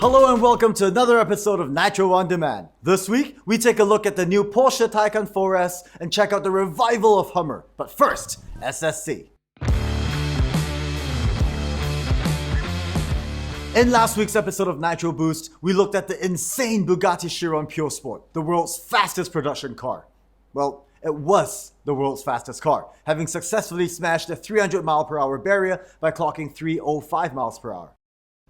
Hello and welcome to another episode of Nitro On Demand. This week, we take a look at the new Porsche Taycan 4S and check out the revival of Hummer. But first, SSC. In last week's episode of Nitro Boost, we looked at the insane Bugatti Chiron Pure Sport, the world's fastest production car. Well, it was the world's fastest car, having successfully smashed the 300 mph barrier by clocking 305 mph.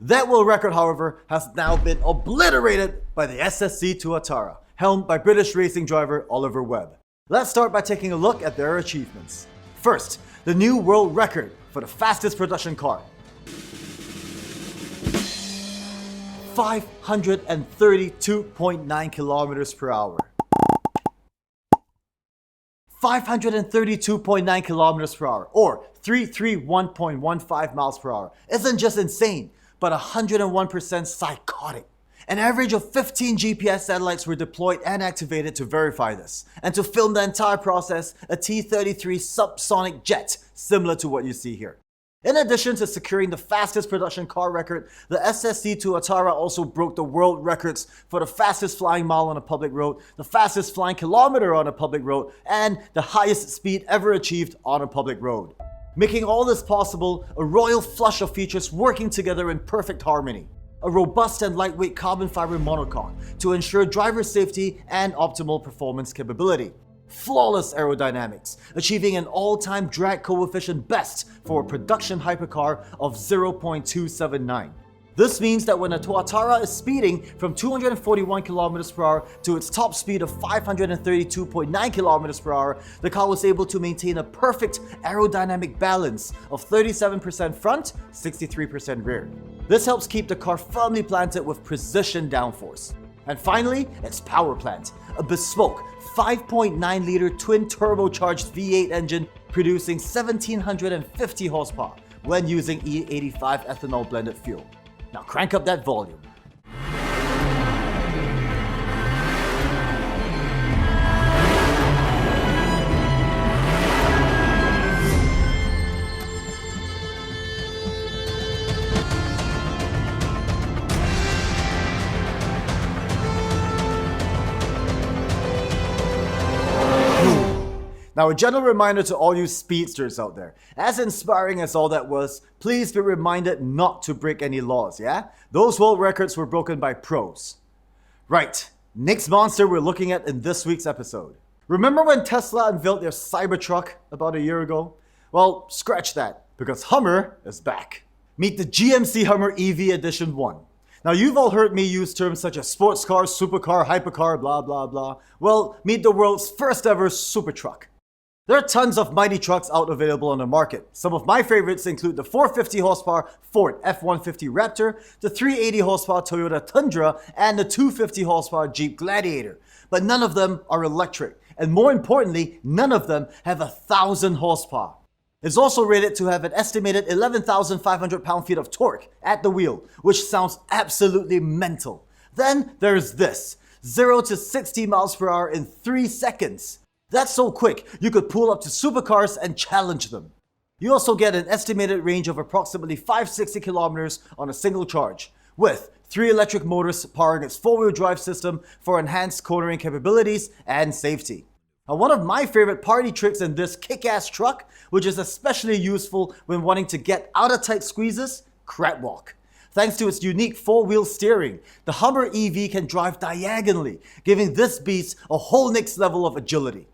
That world record, however, has now been obliterated by the SSC Tuatara, helmed by British racing driver Oliver Webb. Let's start by taking a look at their achievements. First, the new world record for the fastest production car. 532.9 kilometers per hour. 532.9 kilometers per hour, or 331.15 miles per hour, isn't just insane, but 101% psychotic. An average of 15 GPS satellites were deployed and activated to verify this, and to film the entire process, a T-33 subsonic jet, similar to what you see here. In addition to securing the fastest production car record, the SSC Tuatara also broke the world records for the fastest flying mile on a public road, the fastest flying kilometer on a public road, and the highest speed ever achieved on a public road. Making all this possible, a royal flush of features working together in perfect harmony. A robust and lightweight carbon fiber monocoque to ensure driver safety and optimal performance capability. Flawless aerodynamics, achieving an all-time drag coefficient best for a production hypercar of 0.279. This means that when a Tuatara is speeding from 241 km per hour to its top speed of 532.9 km per hour, the car was able to maintain a perfect aerodynamic balance of 37% front, 63% rear. This helps keep the car firmly planted with precision downforce. And finally, its power plant, a bespoke 5.9-liter twin turbocharged V8 engine producing 1750 horsepower when using E85 ethanol blended fuel. Now crank up that volume. Now, a gentle reminder to all you speedsters out there. As inspiring as all that was, please be reminded not to break any laws, yeah? Those world records were broken by pros. Right, next monster we're looking at in this week's episode. Remember when Tesla unveiled their Cybertruck about a year ago? Well, scratch that, because Hummer is back. Meet the GMC Hummer EV Edition 1. Now, you've all heard me use terms such as sports car, supercar, hypercar, blah, blah, blah. Well, meet the world's first ever supertruck. There are tons of mighty trucks out available on the market. Some of my favorites include the 450 horsepower Ford F-150 Raptor, the 380 horsepower Toyota Tundra, and the 250 horsepower Jeep Gladiator. But none of them are electric, and more importantly, none of them have 1,000 horsepower. It's also rated to have an estimated 11,500 pound-feet of torque at the wheel, which sounds absolutely mental. Then there's this, 0 to 60 miles per hour in 3 seconds. That's so quick, you could pull up to supercars and challenge them. You also get an estimated range of approximately 560 kilometers on a single charge, with 3 electric motors powering its 4-wheel drive system for enhanced cornering capabilities and safety. Now, one of my favorite party tricks in this kick-ass truck, which is especially useful when wanting to get out of tight squeezes, crab walk. Thanks to its unique 4-wheel steering, the Hummer EV can drive diagonally, giving this beast a whole next level of agility.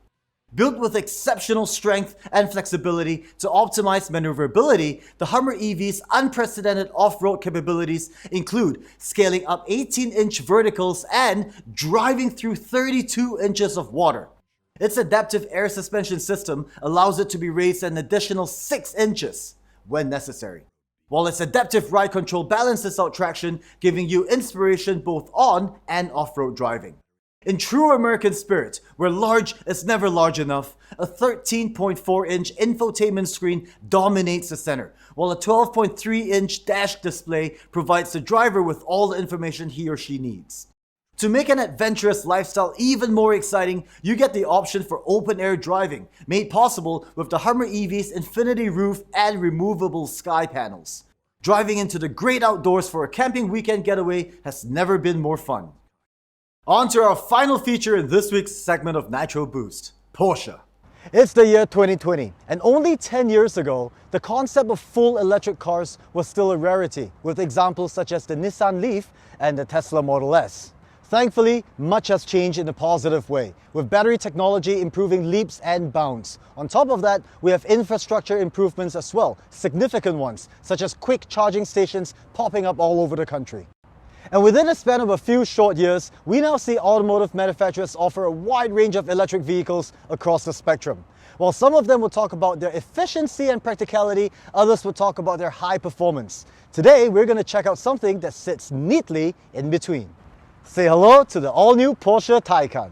Built with exceptional strength and flexibility to optimize maneuverability, the Hummer EV's unprecedented off-road capabilities include scaling up 18-inch verticals and driving through 32 inches of water. Its adaptive air suspension system allows it to be raised an additional 6 inches when necessary, while its adaptive ride control balances out traction, giving you inspiration both on and off-road driving. In true American spirit, where large is never large enough, a 13.4-inch infotainment screen dominates the center, while a 12.3-inch dash display provides the driver with all the information he or she needs. To make an adventurous lifestyle even more exciting, you get the option for open-air driving, made possible with the Hummer EV's infinity roof and removable sky panels. Driving into the great outdoors for a camping weekend getaway has never been more fun. On to our final feature in this week's segment of Nitro Boost, Porsche. It's the year 2020, and only 10 years ago, the concept of full electric cars was still a rarity, with examples such as the Nissan Leaf and the Tesla Model S. Thankfully, much has changed in a positive way, with battery technology improving leaps and bounds. On top of that, we have infrastructure improvements as well, significant ones, such as quick charging stations popping up all over the country. And within a span of a few short years, we now see automotive manufacturers offer a wide range of electric vehicles across the spectrum. While some of them will talk about their efficiency and practicality, others will talk about their high performance. Today, we're going to check out something that sits neatly in between. Say hello to the all-new Porsche Taycan.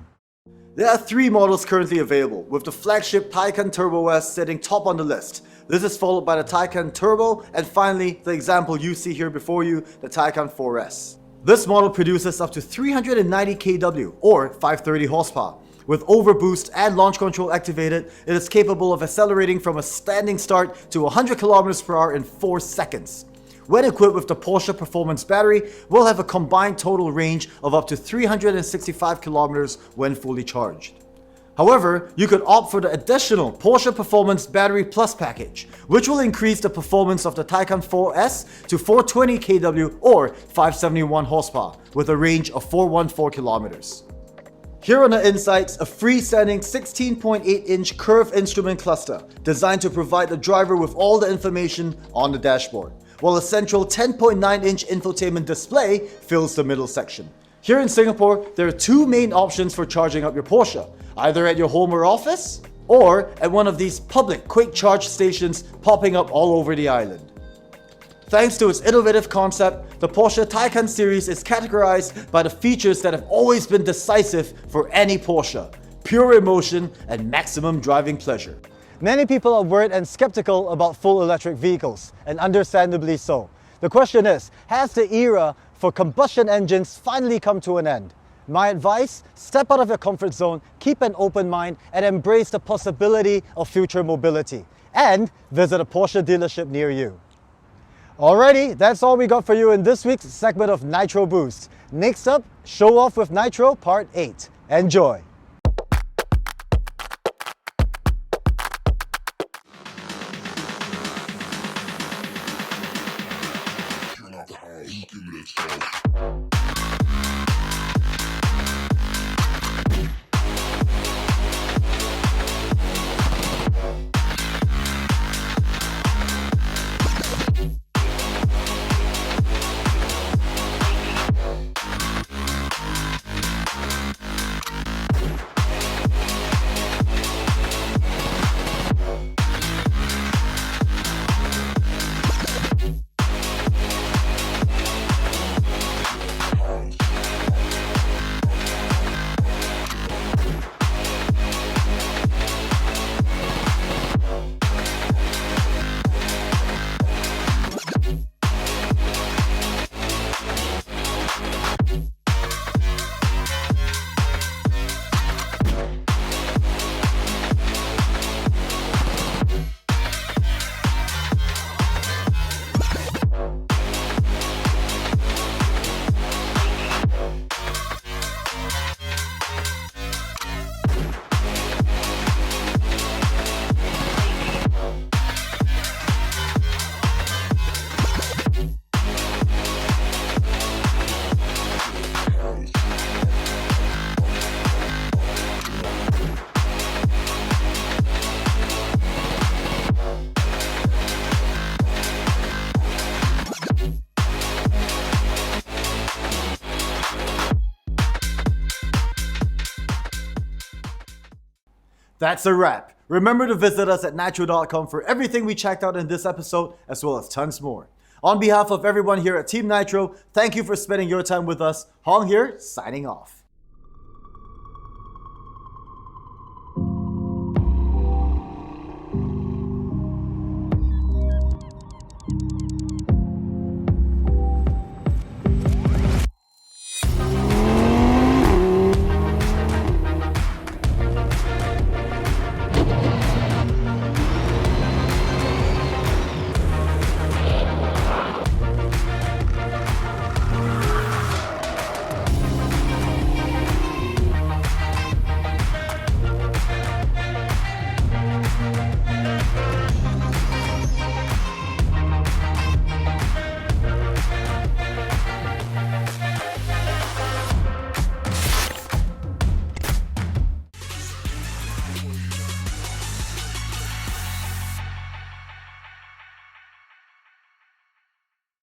There are 3 models currently available, with the flagship Taycan Turbo S sitting top on the list. This is followed by the Taycan Turbo, and finally, the example you see here before you, the Taycan 4S. This model produces up to 390 kW or 530 horsepower. With overboost and launch control activated, it is capable of accelerating from a standing start to 100 km per hour in 4 seconds. When equipped with the Porsche Performance battery, we'll have a combined total range of up to 365 km when fully charged. However, you could opt for the additional Porsche Performance Battery Plus package, which will increase the performance of the Taycan 4S to 420 kW or 571 horsepower, with a range of 414 kilometers. Here on the insides, a freestanding 16.8-inch curved instrument cluster designed to provide the driver with all the information on the dashboard, while a central 10.9-inch infotainment display fills the middle section. Here in Singapore, there are 2 main options for charging up your Porsche, either at your home or office, or at one of these public quick charge stations popping up all over the island. Thanks to its innovative concept, the Porsche Taycan series is categorized by the features that have always been decisive for any Porsche: pure emotion and maximum driving pleasure. Many people are worried and skeptical about full electric vehicles, and understandably so. The question is, has the era for combustion engines finally come to an end? My advice, step out of your comfort zone, keep an open mind, and embrace the possibility of future mobility. And visit a Porsche dealership near you. Alrighty, that's all we got for you in this week's segment of Nitro Boost. Next up, Show Off with Nitro Part 8. Enjoy! That's a wrap. Remember to visit us at 𝗦𝗲𝗀come for everything we checked out in this episode, as well as tons more. On behalf of everyone here at Team Nitro, thank you for spending your time with us. Hong here, signing off.